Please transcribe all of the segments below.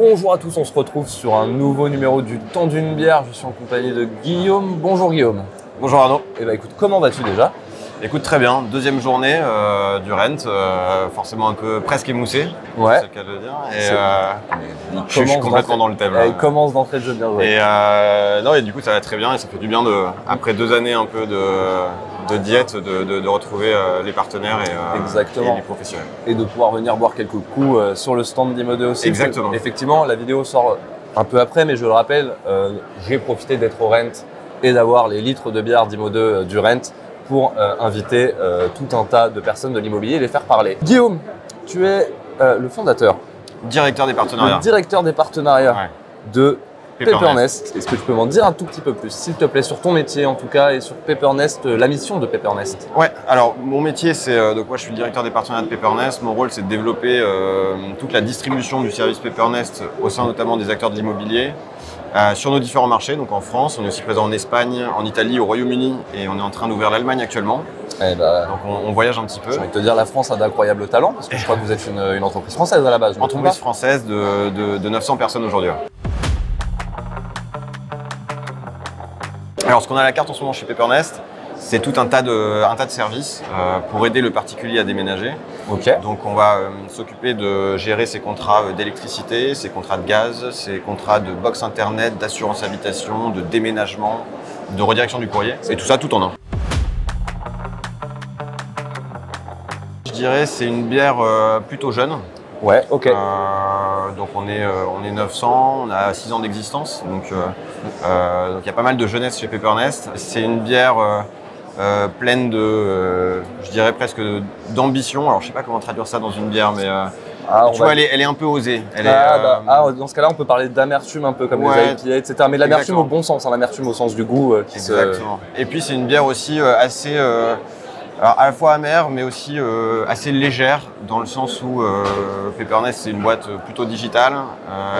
Bonjour à tous, on se retrouve sur un nouveau numéro du Temps d'une bière. Je suis en compagnie de Guillaume. Bonjour Guillaume. Bonjour Arnaud. Eh ben écoute, comment vas-tu déjà? Écoute, très bien. Deuxième journée du Rent, forcément un peu presque émoussé, Ouais. c'est le cas de le dire. Et je suis complètement dans le thème. Il commence d'entrée de jeu bien joué. Et du coup, ça va très bien et ça fait du bien après 2 années un peu de diète, de retrouver les partenaires et les professionnels. Et de pouvoir venir boire quelques coups sur le stand d'Imo2 aussi. Exactement. Effectivement, la vidéo sort un peu après, mais je le rappelle, j'ai profité d'être au Rent et d'avoir les litres de bière d'Imo2 du Rent pour inviter tout un tas de personnes de l'immobilier et les faire parler. Guillaume, tu es le fondateur. Directeur des partenariats. Le directeur des partenariats de Peppernest. Nest. Est-ce que tu peux m'en dire un tout petit peu plus, s'il te plaît, sur ton métier en tout cas et sur Peppernest, la mission de Peppernest? Ouais, alors mon métier c'est donc moi je suis le directeur des partenariats de Peppernest. Mon rôle c'est de développer toute la distribution du service Peppernest au sein notamment des acteurs de l'immobilier sur nos différents marchés. Donc en France, on est aussi présent en Espagne, en Italie, au Royaume-Uni et on est en train d'ouvrir l'Allemagne actuellement. Eh ben, donc on voyage un petit peu. J'ai envie de te dire, la France a d'incroyables talents parce que je crois que vous êtes une entreprise française à la base. Entreprise française de 900 personnes aujourd'hui. Alors, ce qu'on a à la carte en ce moment chez Peppernest, c'est tout un tas de services pour aider le particulier à déménager. Ok. Donc, on va s'occuper de gérer ses contrats d'électricité, ses contrats de gaz, ses contrats de box internet, d'assurance habitation, de déménagement, de redirection du courrier. Et tout ça, tout en un. Je dirais c'est une bière plutôt jeune. Ouais, ok. Donc on est 900, on a 6 ans d'existence, donc il y a pas mal de jeunesse chez Peppernest. C'est une bière pleine de, je dirais presque d'ambition. Alors je sais pas comment traduire ça dans une bière, mais tu vois, elle est un peu osée. Dans ce cas-là, on peut parler d'amertume un peu comme les IPA, etc. Mais l'amertume au bon sens, l'amertume au sens du goût. Exactement. Et puis c'est une bière aussi assez... alors, à la fois amère, mais aussi assez légère, dans le sens où Peppernest, c'est une boîte plutôt digitale,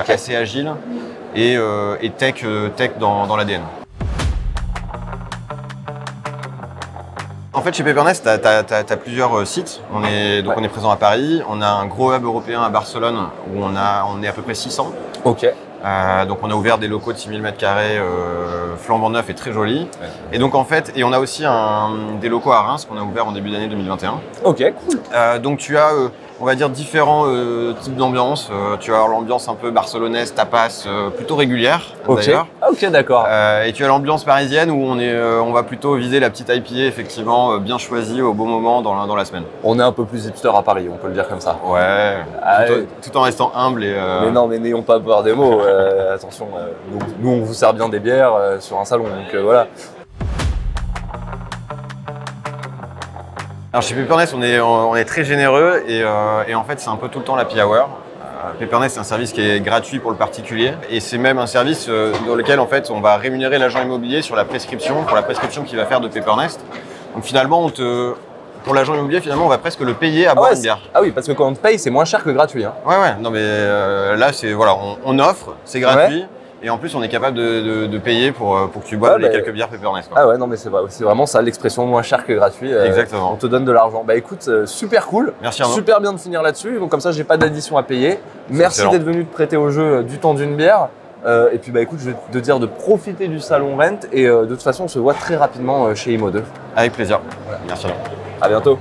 assez agile et tech dans l'ADN. En fait, chez Peppernest, tu as plusieurs sites. On est présent à Paris, on a un gros hub européen à Barcelone où on est à peu près 600. Ok. Donc on a ouvert des locaux de 6000 m², flambant neufs et très jolis. Et donc en fait, on a aussi des locaux à Reims qu'on a ouvert en début d'année 2021. Ok, cool. Donc tu as, on va dire, différents types d'ambiance. Tu as l'ambiance un peu barcelonaise, tapas, plutôt régulière d'ailleurs. Ok, d'accord. Et tu as l'ambiance parisienne où on va plutôt viser la petite IPA, effectivement, bien choisie au bon moment dans la semaine. On est un peu plus hipster à Paris, on peut le dire comme ça. Ouais, tout en restant humble et... Mais non, mais n'ayons pas peur des mots. Attention, nous on vous sert bien des bières sur un salon, donc voilà. Alors chez Peppernest, on est très généreux et en fait c'est un peu tout le temps l'happy hour. Peppernest, c'est un service qui est gratuit pour le particulier et c'est même un service dans lequel en fait on va rémunérer l'agent immobilier sur la prescription, pour la prescription qu'il va faire de Peppernest. Donc finalement, pour l'agent immobilier, finalement, on va presque le payer à boire une bière. Ah oui, parce que quand on te paye, c'est moins cher que gratuit. Hein. Ouais. Non mais là, c'est voilà, on offre, c'est gratuit. Et en plus, on est capable de payer pour que tu boives les quelques bières Peppernest. Ah ouais, non mais c'est vraiment ça l'expression moins cher que gratuit. Exactement. On te donne de l'argent. Bah écoute, super cool. Merci Arnaud. Super bien de finir là-dessus. Donc comme ça, j'ai pas d'addition à payer. Merci d'être venu te prêter au jeu du temps d'une bière. Et puis bah écoute, je vais te dire de profiter du salon Rent. Et de toute façon, on se voit très rapidement chez Imo2. Avec plaisir. Voilà. Merci Arnaud. À bientôt.